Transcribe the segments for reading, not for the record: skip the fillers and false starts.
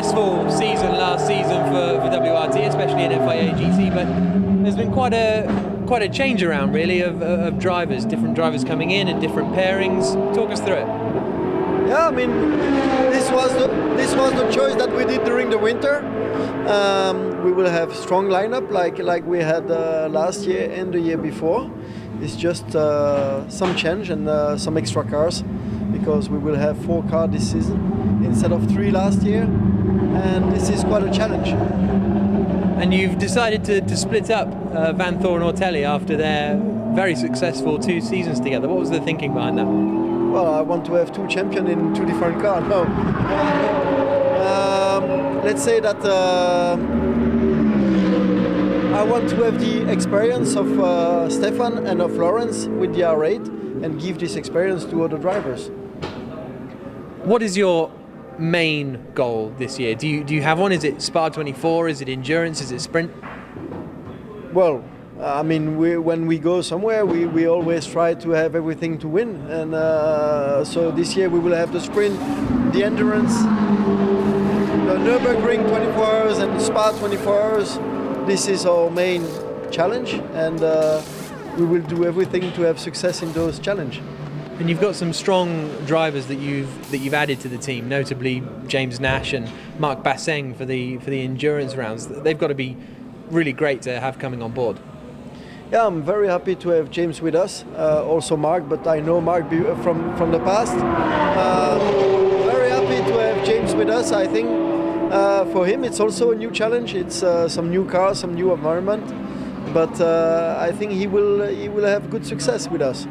successful season last season for WRT, especially in FIA GT, but there's been quite a change around really of drivers, different drivers coming in and different pairings. Talk us through it. Yeah, I mean, this was the choice that we did during the winter. We will have strong lineup like we had last year and the year before. It's just some change and some extra cars, because we will have 4 cars this season instead of 3 last year, and this is quite a challenge. And you've decided to split up Van Thor and Ortelli after their very successful 2 seasons together. What was the thinking behind that? Well, I want to have 2 champions in 2 different cars. No. Let's say that I want to have the experience of Stefan and of Lawrence with the R8 and give this experience to other drivers. What is your main goal this year? Do you have one? Is it Spa 24? Is it endurance? Is it sprint? Well, I mean, when we go somewhere, we always try to have everything to win. And so this year we will have the sprint, the endurance, the Nürburgring 24 hours and Spa 24 hours. This is our main challenge, and we will do everything to have success in those challenges. And you've got some strong drivers that you've added to the team, notably James Nash and Marc Basseng for the endurance rounds. They've got to be really great to have coming on board. Yeah, I'm very happy to have James with us, also Marc, but I know Marc from the past. Very happy to have James with us. I think for him it's also a new challenge. It's some new cars, some new environment, but I think he will have good success with us.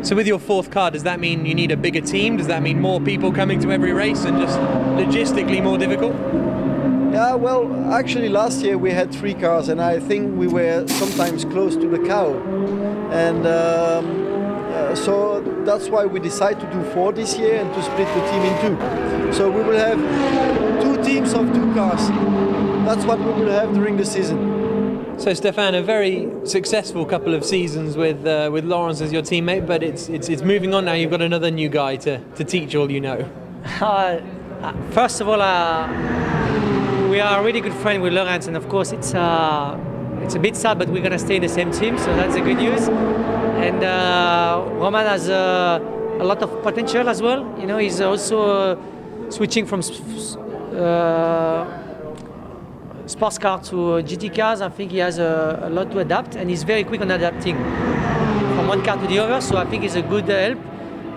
So with your 4th car, does that mean you need a bigger team? Does that mean more people coming to every race and just logistically more difficult? Yeah, well, actually last year we had 3 cars, and I think we were sometimes close to the cow. And so that's why we decided to do 4 this year and to split the team in 2. So we will have 2 teams of 2 cars. That's what we will have during the season. So Stefan, a very successful couple of seasons with Lawrence as your teammate, but it's moving on now. You've got another new guy to teach all you know. First of all, we are a really good friend with Lawrence, and of course it's a bit sad, but we're gonna stay in the same team, so that's the good news. And Roman has a lot of potential as well. You know, he's also switching from sports car to GT cars. I think he has a lot to adapt, and he's very quick on adapting from one car to the other, so I think he's a good help.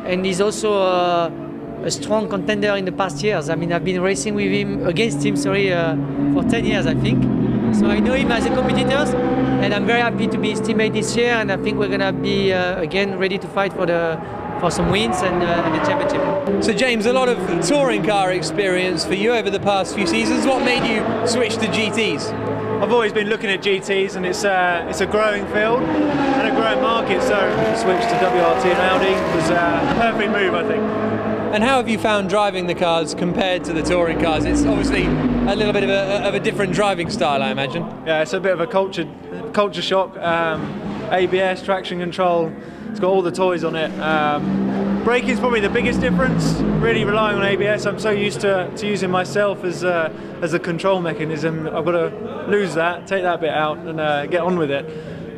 And he's also a strong contender in the past years. I mean, I've been racing with him, against him, sorry, for 10 years, I think. So I know him as a competitor, and I'm very happy to be his teammate this year, and I think we're gonna be again ready to fight for some wins and the championship. So James, a lot of touring car experience for you over the past few seasons. What made you switch to GTs? I've always been looking at GTs, and it's a growing field and a growing market, so the switch to WRT and Audi was a perfect move, I think. And how have you found driving the cars compared to the touring cars? It's obviously a little bit of a different driving style, I imagine. Yeah, it's a bit of a culture shock. ABS, traction control, it's got all the toys on it. Braking is probably the biggest difference, really relying on ABS. I'm so used to using myself as a control mechanism. I've got to lose that, take that bit out and get on with it.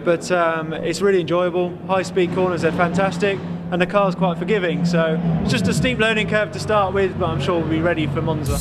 But it's really enjoyable. High speed corners are fantastic, and the car's quite forgiving. So it's just a steep learning curve to start with, but I'm sure we'll be ready for Monza.